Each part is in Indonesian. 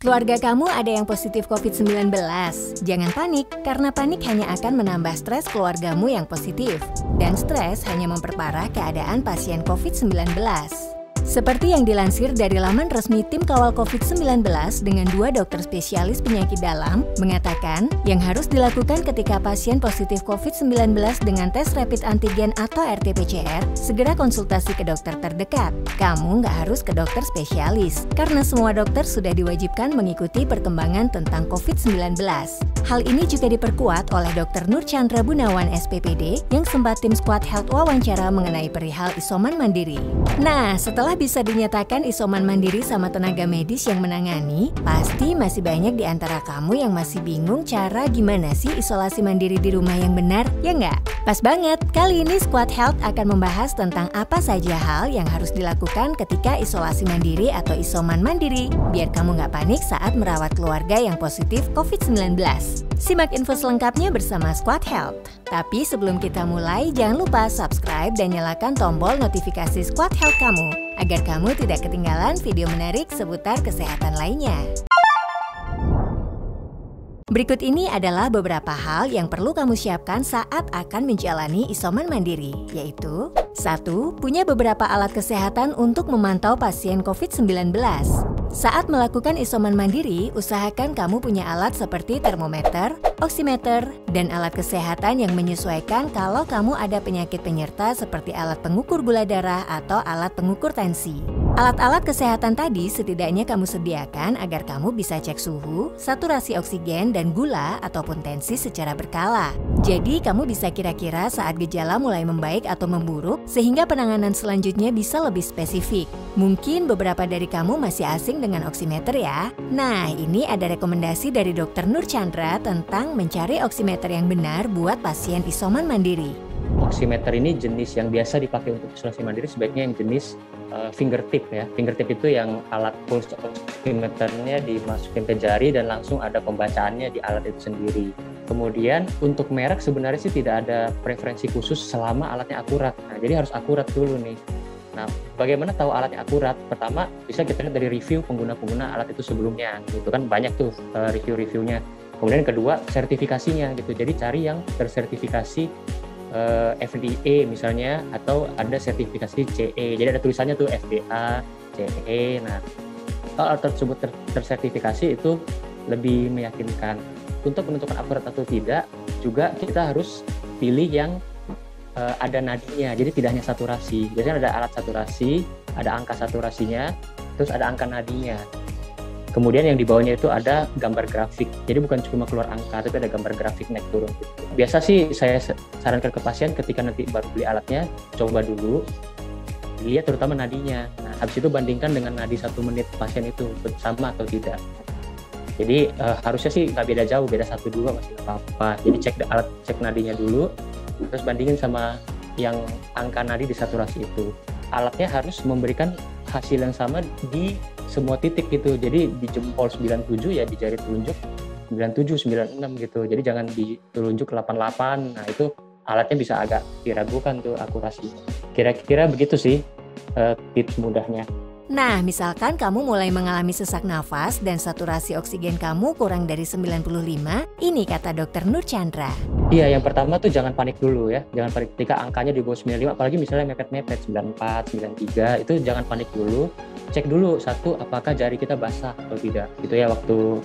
Keluarga kamu ada yang positif COVID-19? Jangan panik, karena panik hanya akan menambah stres keluargamu yang positif. Dan stres hanya memperparah keadaan pasien COVID-19. Seperti yang dilansir dari laman resmi Tim Kawal COVID-19 dengan 2 dokter spesialis penyakit dalam, mengatakan yang harus dilakukan ketika pasien positif COVID-19 dengan tes rapid antigen atau RT-PCR, segera konsultasi ke dokter terdekat. Kamu nggak harus ke dokter spesialis, karena semua dokter sudah diwajibkan mengikuti perkembangan tentang COVID-19. Hal ini juga diperkuat oleh Dr. Nur Chandra Gunawan SPPD yang sempat tim Squad Health wawancara mengenai perihal isoman mandiri. Nah, setelah bisa dinyatakan isoman mandiri sama tenaga medis yang menangani, pasti masih banyak di antara kamu yang masih bingung cara gimana sih isolasi mandiri di rumah yang benar, ya nggak? Pas banget, kali ini Squad Health akan membahas tentang apa saja hal yang harus dilakukan ketika isolasi mandiri atau isoman mandiri, biar kamu nggak panik saat merawat keluarga yang positif COVID-19. Simak info selengkapnya bersama Squad Health. Tapi sebelum kita mulai, jangan lupa subscribe dan nyalakan tombol notifikasi Squad Health kamu, agar kamu tidak ketinggalan video menarik seputar kesehatan lainnya. Berikut ini adalah beberapa hal yang perlu kamu siapkan saat akan menjalani isoman mandiri, yaitu 1. Punya beberapa alat kesehatan untuk memantau pasien COVID-19. Saat melakukan isoman mandiri, usahakan kamu punya alat seperti termometer, oximeter, dan alat kesehatan yang menyesuaikan kalau kamu ada penyakit penyerta seperti alat pengukur gula darah atau alat pengukur tensi. Alat-alat kesehatan tadi setidaknya kamu sediakan agar kamu bisa cek suhu, saturasi oksigen, dan gula ataupun tensi secara berkala. Jadi kamu bisa kira-kira saat gejala mulai membaik atau memburuk sehingga penanganan selanjutnya bisa lebih spesifik. Mungkin beberapa dari kamu masih asing dengan oximeter ya. Nah, ini ada rekomendasi dari Dr. Nur Chandra tentang mencari oximeter yang benar buat pasien isoman mandiri. Oximeter ini jenis yang biasa dipakai untuk isolasi mandiri, sebaiknya yang jenis fingertip ya. Fingertip itu yang alat pulse oximeternya dimasukin ke jari dan langsung ada pembacaannya di alat itu sendiri. Kemudian untuk merek sebenarnya sih tidak ada preferensi khusus selama alatnya akurat. Nah, jadi harus akurat dulu nih. Nah, bagaimana tahu alatnya akurat? Pertama, bisa kita lihat dari review pengguna-pengguna alat itu sebelumnya. Gitu kan banyak tuh review-reviewnya. Kemudian kedua, sertifikasinya gitu. Jadi cari yang tersertifikasi FDA misalnya, atau ada sertifikasi CE. Jadi ada tulisannya tuh FDA, CE. Nah, kalau tersebut tersertifikasi itu lebih meyakinkan. Untuk menentukan akurat atau tidak, juga kita harus pilih yang ada nadinya. Jadi tidak hanya saturasi. Biasanya ada alat saturasi, ada angka saturasinya, terus ada angka nadinya. Kemudian yang di bawahnya itu ada gambar grafik. Jadi bukan cuma keluar angka, tapi ada gambar grafik naik turun. Biasa sih saya sarankan ke pasien ketika nanti baru beli alatnya, coba dulu, lihat terutama nadinya. Nah, habis itu bandingkan dengan nadi 1 menit pasien itu, sama atau tidak. Jadi harusnya sih nggak beda jauh, beda 1-2 masih nggak apa-apa. Jadi cek nadinya dulu, terus bandingin sama yang angka nadi di saturasi itu. Alatnya harus memberikan hasil yang sama di semua titik gitu. Jadi di jempol 97 ya di jari telunjuk 97, 96 gitu. Jadi jangan di telunjuk 88. Nah, itu alatnya bisa agak diragukan tuh akurasi. Kira-kira begitu sih tips mudahnya. Nah, misalkan kamu mulai mengalami sesak nafas dan saturasi oksigen kamu kurang dari 95, ini kata Dr. Nur Chandra. Iya, yang pertama tuh jangan panik dulu ya. Jangan panik ketika angkanya di bawah 95, apalagi misalnya mepet-mepet 94, 93, itu jangan panik dulu. Cek dulu, satu, apakah jari kita basah atau tidak. Gitu ya waktu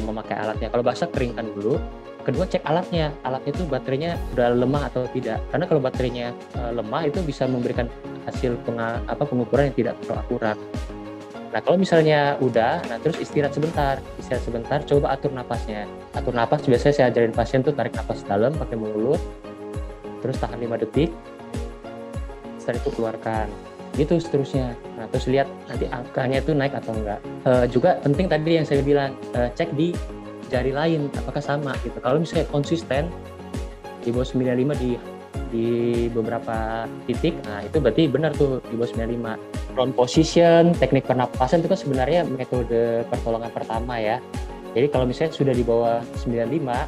memakai alatnya. Kalau basah, keringkan dulu. Kedua, cek alatnya. Alatnya itu baterainya udah lemah atau tidak. Karena kalau baterainya lemah itu bisa memberikan hasil pengukuran yang tidak terlalu akurat. Nah, kalau misalnya udah, nah terus istirahat sebentar, coba atur napasnya. Atur napas, biasanya saya ajarin pasien tuh tarik napas dalam pakai mulut, terus tahan 5 detik, setelah itu keluarkan. Gitu seterusnya. Nah, terus lihat nanti angkanya itu naik atau enggak. Juga penting tadi yang saya bilang, cek di jari lain apakah sama gitu. Kalau misalnya konsisten di bawah 95 di beberapa titik, nah itu berarti benar tuh di bawah 95. Prone position, teknik pernapasan itu kan sebenarnya metode pertolongan pertama ya. Jadi kalau misalnya sudah di bawah 95,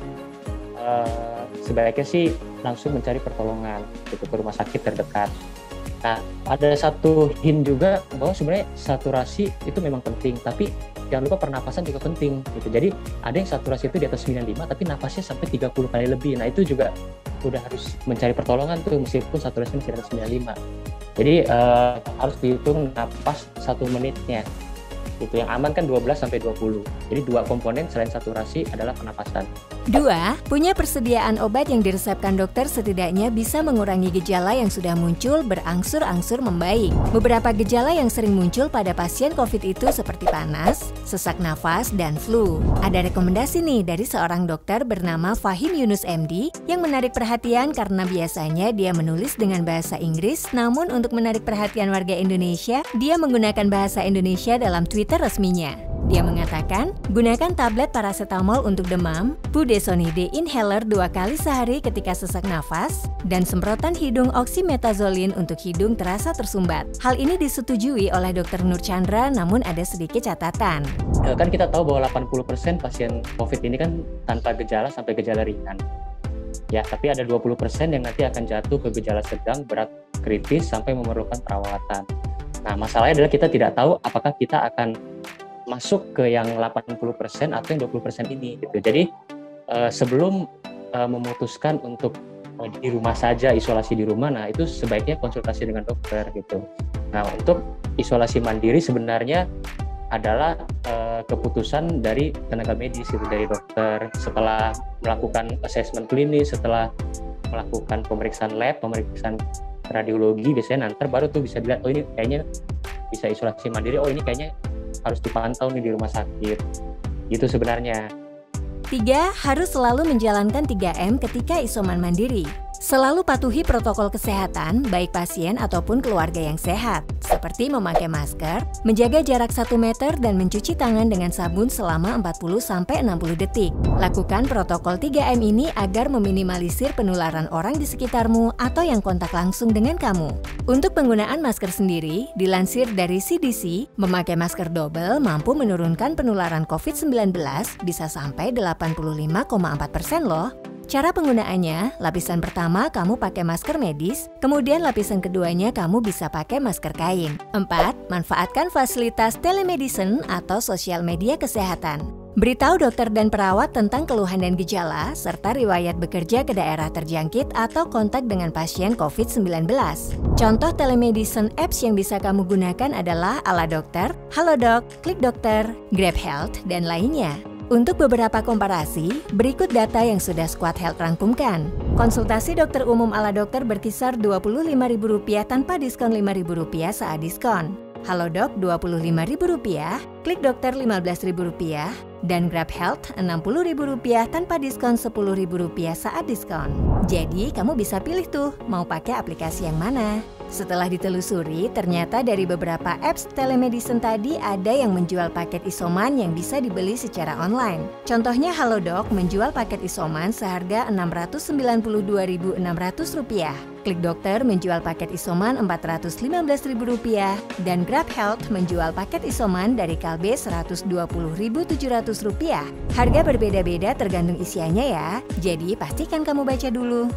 sebaiknya sih langsung mencari pertolongan gitu, ke rumah sakit terdekat. Nah, ada satu hint juga bahwa sebenarnya saturasi itu memang penting, tapi jangan lupa pernapasan juga penting gitu. Jadi ada yang saturasi itu di atas 95 tapi napasnya sampai 30 kali lebih. Nah itu juga udah harus mencari pertolongan tuh meskipun saturasi masih di atas 95. Jadi harus dihitung napas 1 menitnya. Itu yang aman kan 12 sampai 20. Jadi 2 komponen selain saturasi adalah pernapasan. 2. Punya persediaan obat yang diresepkan dokter setidaknya bisa mengurangi gejala yang sudah muncul berangsur-angsur membaik. Beberapa gejala yang sering muncul pada pasien COVID itu seperti panas, sesak nafas, dan flu. Ada rekomendasi nih dari seorang dokter bernama Fahim Yunus MD yang menarik perhatian karena biasanya dia menulis dengan bahasa Inggris, namun untuk menarik perhatian warga Indonesia, dia menggunakan bahasa Indonesia dalam Twitter resminya. Dia mengatakan, gunakan tablet paracetamol untuk demam, budesonide inhaler 2 kali sehari ketika sesak nafas, dan semprotan hidung oxymetazoline untuk hidung terasa tersumbat. Hal ini disetujui oleh Dr. Nur Chandra, namun ada sedikit catatan. Kan kita tahu bahwa 80% pasien COVID ini kan tanpa gejala sampai gejala ringan. Ya, tapi ada 20% yang nanti akan jatuh ke gejala sedang, berat, kritis, sampai memerlukan perawatan. Nah, masalahnya adalah kita tidak tahu apakah kita akan masuk ke yang 80% atau yang 20% ini gitu. Jadi sebelum memutuskan untuk di rumah saja, isolasi di rumah, nah itu sebaiknya konsultasi dengan dokter gitu. Nah, untuk isolasi mandiri sebenarnya adalah keputusan dari tenaga medis gitu, dari dokter setelah melakukan assessment klinis, setelah melakukan pemeriksaan lab, pemeriksaan radiologi, biasanya nanti baru tuh bisa dilihat, oh ini kayaknya bisa isolasi mandiri, oh ini kayaknya harus dipantau nih di rumah sakit. Itu sebenarnya. 3. Harus selalu menjalankan 3M ketika isoman mandiri. Selalu patuhi protokol kesehatan, baik pasien ataupun keluarga yang sehat, seperti memakai masker, menjaga jarak 1 meter, dan mencuci tangan dengan sabun selama 40-60 detik. Lakukan protokol 3M ini agar meminimalisir penularan orang di sekitarmu atau yang kontak langsung dengan kamu. Untuk penggunaan masker sendiri, dilansir dari CDC, memakai masker double mampu menurunkan penularan COVID-19 bisa sampai 85,4% loh. Cara penggunaannya, lapisan pertama kamu pakai masker medis, kemudian lapisan keduanya kamu bisa pakai masker kain. 4. Manfaatkan fasilitas telemedicine atau sosial media kesehatan. Beritahu dokter dan perawat tentang keluhan dan gejala, serta riwayat bekerja ke daerah terjangkit atau kontak dengan pasien COVID-19. Contoh telemedicine apps yang bisa kamu gunakan adalah Ala Dokter, Halodoc, Klik Dokter, Grab Health, dan lainnya. Untuk beberapa komparasi, berikut data yang sudah Squad Health rangkumkan. Konsultasi dokter umum Ala Dokter berkisar Rp25.000 tanpa diskon Rp5.000 saat diskon. Halodoc Rp25.000, Klik Dokter Rp15.000, dan Grab Health Rp60.000 tanpa diskon Rp10.000 saat diskon. Jadi kamu bisa pilih tuh mau pakai aplikasi yang mana. Setelah ditelusuri, ternyata dari beberapa apps telemedicine tadi ada yang menjual paket isoman yang bisa dibeli secara online. Contohnya Halodoc menjual paket isoman seharga Rp692.600. Klik Dokter menjual paket isoman Rp415.000 dan Grab Health menjual paket isoman dari Kalbe Rp120.700. Harga berbeda-beda tergantung isiannya ya, jadi pastikan kamu baca dulu.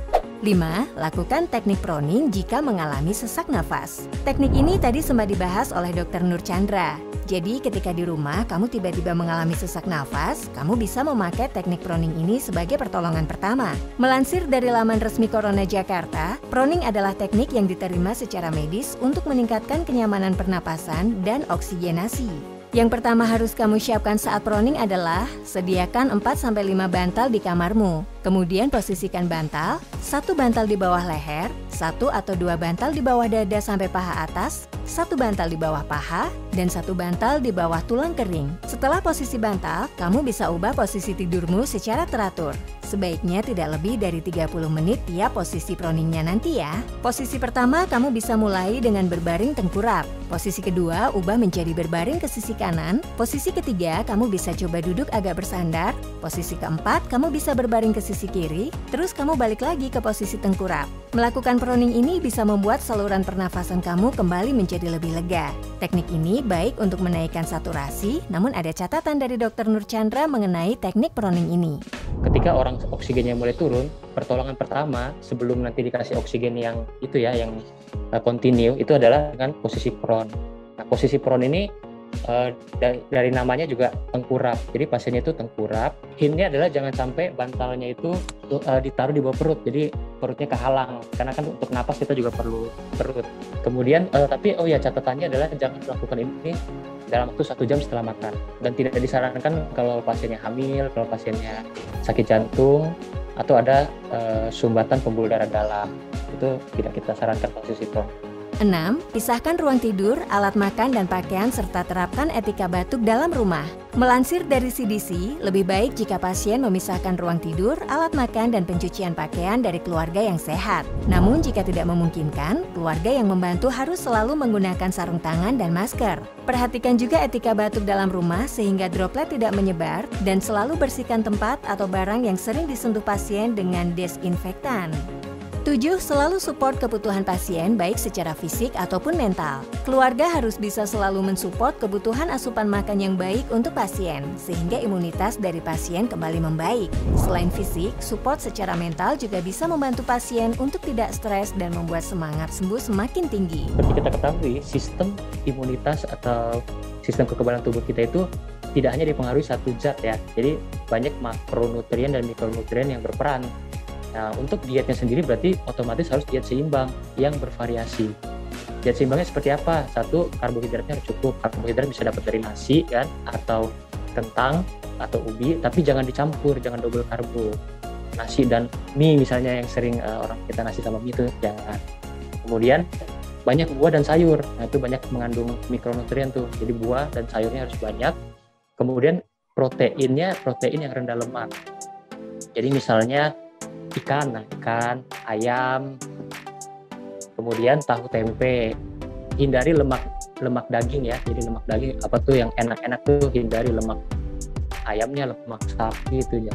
5. Lakukan teknik proning jika mengalami sesak nafas. Teknik ini tadi sempat dibahas oleh Dr. Nur Chandra. Jadi ketika di rumah kamu tiba-tiba mengalami sesak nafas, kamu bisa memakai teknik proning ini sebagai pertolongan pertama. Melansir dari laman resmi Corona Jakarta, proning adalah teknik yang diterima secara medis untuk meningkatkan kenyamanan pernapasan dan oksigenasi. Yang pertama harus kamu siapkan saat proning adalah sediakan 4-5 bantal di kamarmu. Kemudian posisikan bantal, 1 bantal di bawah leher, 1 atau 2 bantal di bawah dada sampai paha atas, 1 bantal di bawah paha, dan 1 bantal di bawah tulang kering. Setelah posisi bantal, kamu bisa ubah posisi tidurmu secara teratur. Sebaiknya tidak lebih dari 30 menit tiap posisi proningnya nanti ya. Posisi pertama kamu bisa mulai dengan berbaring tengkurap. Posisi kedua ubah menjadi berbaring ke sisi kanan. Posisi ketiga kamu bisa coba duduk agak bersandar. Posisi keempat kamu bisa berbaring ke sisi kiri. Terus kamu balik lagi ke posisi tengkurap. Melakukan proning ini bisa membuat saluran pernafasan kamu kembali menjadi lebih lega. Teknik ini baik untuk menaikkan saturasi, namun ada catatan dari Dr. Nur Chandra mengenai teknik proning ini. Ketika orang oksigennya mulai turun, pertolongan pertama sebelum nanti dikasih oksigen yang itu ya, yang continue, itu adalah dengan posisi prone. Nah, posisi prone ini Dari namanya juga tengkurap. Jadi pasiennya itu tengkurap. Hintnya adalah jangan sampai bantalnya itu ditaruh di bawah perut. Jadi perutnya kehalang. Karena kan untuk napas kita juga perlu perut. Kemudian tapi catatannya adalah jangan melakukan ini dalam waktu 1 jam setelah makan. Dan tidak disarankan kalau pasiennya hamil, kalau pasiennya sakit jantung, atau ada sumbatan pembuluh darah dalam. Itu tidak kita sarankan posisi prong. 6. Pisahkan ruang tidur, alat makan, dan pakaian serta terapkan etika batuk dalam rumah. Melansir dari CDC, lebih baik jika pasien memisahkan ruang tidur, alat makan, dan pencucian pakaian dari keluarga yang sehat. Namun jika tidak memungkinkan, keluarga yang membantu harus selalu menggunakan sarung tangan dan masker. Perhatikan juga etika batuk dalam rumah sehingga droplet tidak menyebar dan selalu bersihkan tempat atau barang yang sering disentuh pasien dengan desinfektan. 7. Selalu support kebutuhan pasien baik secara fisik ataupun mental. Keluarga harus bisa selalu mensupport kebutuhan asupan makan yang baik untuk pasien, sehingga imunitas dari pasien kembali membaik. Selain fisik, support secara mental juga bisa membantu pasien untuk tidak stres dan membuat semangat sembuh semakin tinggi. Seperti kita ketahui, sistem imunitas atau sistem kekebalan tubuh kita itu tidak hanya dipengaruhi satu zat ya, jadi banyak makronutrien dan mikronutrien yang berperan. Nah, untuk dietnya sendiri berarti otomatis harus diet seimbang yang bervariasi. Diet seimbangnya seperti apa? 1, karbohidratnya harus cukup. Karbohidrat bisa dapat dari nasi kan, atau kentang, atau ubi, tapi jangan dicampur, jangan double karbo. Nasi dan mie misalnya yang sering orang kita nasi sama mie itu jangan. Kemudian banyak buah dan sayur. Nah, itu banyak mengandung mikronutrien tuh. Jadi buah dan sayurnya harus banyak. Kemudian proteinnya protein yang rendah lemak. Jadi misalnya ikan, ayam, kemudian tahu tempe. Hindari lemak daging ya. Jadi lemak daging apa tuh yang enak-enak tuh hindari lemak ayamnya, lemak sapi itu ya.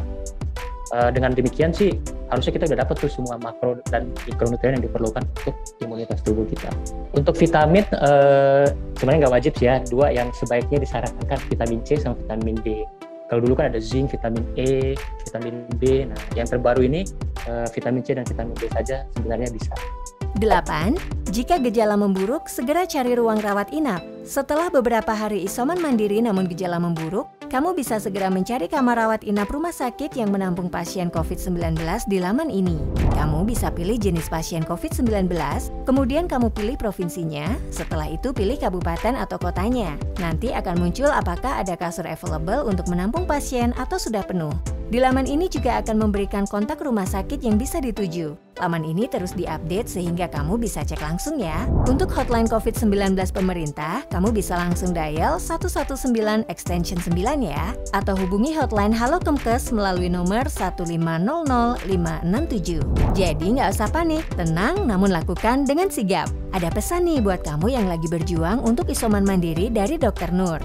Dengan demikian sih harusnya kita udah dapat tuh semua makro dan mikronutrien yang diperlukan untuk imunitas tubuh kita. Untuk vitamin sebenarnya nggak wajib sih ya. 2 yang sebaiknya disarankan vitamin C sama vitamin D. Kalau dulu kan ada zinc, vitamin E, vitamin B. Nah, yang terbaru ini vitamin C dan vitamin B saja sebenarnya bisa. 8. Jika gejala memburuk, segera cari ruang rawat inap. Setelah beberapa hari isoman mandiri namun gejala memburuk, kamu bisa segera mencari kamar rawat inap rumah sakit yang menampung pasien COVID-19 di laman ini. Kamu bisa pilih jenis pasien COVID-19, kemudian kamu pilih provinsinya, setelah itu pilih kabupaten atau kotanya. Nanti akan muncul apakah ada kasur available untuk menampung pasien atau sudah penuh. Di laman ini juga akan memberikan kontak rumah sakit yang bisa dituju. Laman ini terus diupdate sehingga kamu bisa cek langsung ya. Untuk hotline COVID-19 pemerintah, kamu bisa langsung dial 119 extension 9 ya. Atau hubungi hotline Halo Kemkes melalui nomor 1500567. Jadi nggak usah panik, tenang namun lakukan dengan sigap. Ada pesan nih buat kamu yang lagi berjuang untuk isoman mandiri dari Dr. Nur.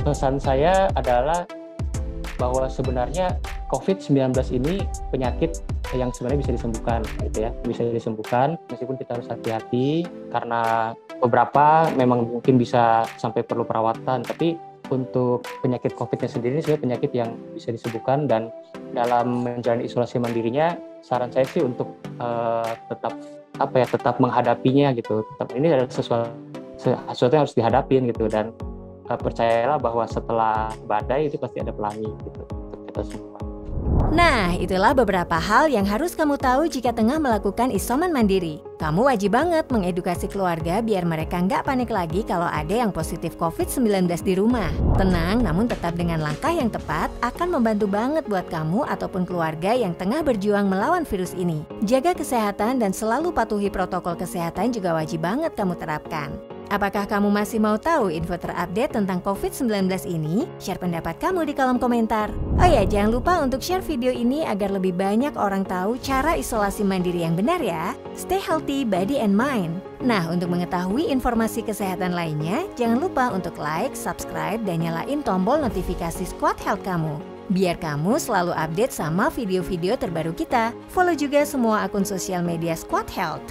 Pesan saya adalah bahwa sebenarnya COVID-19 ini penyakit yang sebenarnya bisa disembuhkan gitu ya, bisa disembuhkan meskipun kita harus hati-hati karena beberapa memang mungkin bisa sampai perlu perawatan, tapi untuk penyakit COVID-nya sendiri sebenarnya penyakit yang bisa disembuhkan dan dalam menjalani isolasi mandirinya saran saya sih untuk tetap menghadapinya gitu. Ini adalah sesuatu yang harus dihadapin gitu dan percayalah bahwa setelah badai itu pasti ada pelangi gitu untuk kita semua. Nah, itulah beberapa hal yang harus kamu tahu jika tengah melakukan isoman mandiri. Kamu wajib banget mengedukasi keluarga biar mereka nggak panik lagi kalau ada yang positif COVID-19 di rumah. Tenang, namun tetap dengan langkah yang tepat akan membantu banget buat kamu ataupun keluarga yang tengah berjuang melawan virus ini. Jaga kesehatan dan selalu patuhi protokol kesehatan juga wajib banget kamu terapkan. Apakah kamu masih mau tahu info terupdate tentang COVID-19 ini? Share pendapat kamu di kolom komentar. Oh ya, jangan lupa untuk share video ini agar lebih banyak orang tahu cara isolasi mandiri yang benar ya. Stay healthy, body and mind. Nah, untuk mengetahui informasi kesehatan lainnya, jangan lupa untuk like, subscribe, dan nyalain tombol notifikasi Squad Health kamu. Biar kamu selalu update sama video-video terbaru kita. Follow juga semua akun sosial media Squad Health.